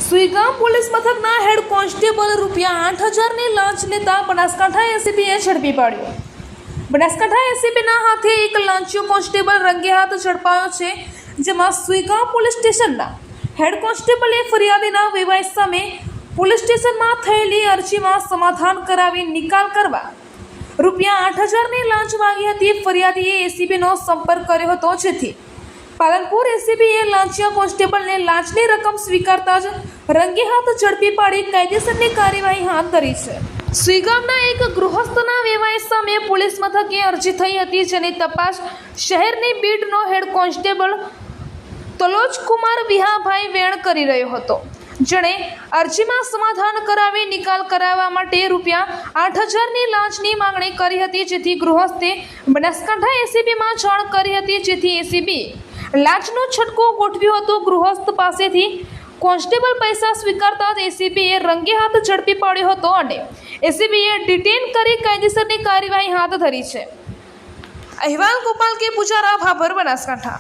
Suigam police મથકના head constable ₹8,000ની લાંચ લેતા બનાસકાંઠા એસીબીએ ઝડપી પાડ્યો। બનાસકાંઠા એસીબીના હાથે એક લાંચિયો કોન્સ્ટેબલ રંગે હાથ ઝડપાયો છે, જેમાં સુઈગામ પોલીસ સ્ટેશનના હેડ કોન્સ્ટેબલે ફરિયાદીના વેવાઈ સામે પોલીસ સ્ટેશનમાં થયેલી અરજીમાં સમાધાન કરાવી નિકાલ કરવા ₹8,000ની લાંચ માંગી હતી। ફરિયાદીએ એસીબીનો સંપર્ક કર્યો હતો, જેથી પાલનપુર એસીબીએ લાંચિયા કોન્સ્ટેબલને લાંચની રકમ સ્વીકારતા જ રંગે હાથ ઝડપી પાડી કાયદેસરની કાર્યવાહી હાથ ધરી છે। સુઈગામના એક ગૃહસ્થના વેવાઈ સામે પોલીસ મથકે અરજી થઈ હતી, જેની તપાસ શહેરની બીટનો હેડ કોન્સ્ટેબલ તલોજકુમાર વિહાભાઈ વેણ કરી રહ્યો હતો, જેણે અરજીમાં સમાધાન કરાવી નિકાલ કરાવવા માટે ₹8,000ની લાંચની માંગણી કરી હતી, જેથી ગૃહસ્થે બનાસકાંઠા એસીબીમાં જાણ કરી હતી, જેથી એસીબી લાંચનો છટકો ગોઠવ્યો હતો। ગૃહસ્થ પાસેથી કોન્સ્ટેબલ પૈસા સ્વીકારતા જ એસીબીએ રંગે હાથ ઝડપી પાડ્યો હતો અને એસીબીએ ડિટેન કરી કાયદેસરની કાર્યવાહી હાથ ધરી છે। અહેવાલ ગોપાલ કે પૂજારા, ભાભર, બનાસકાંઠા।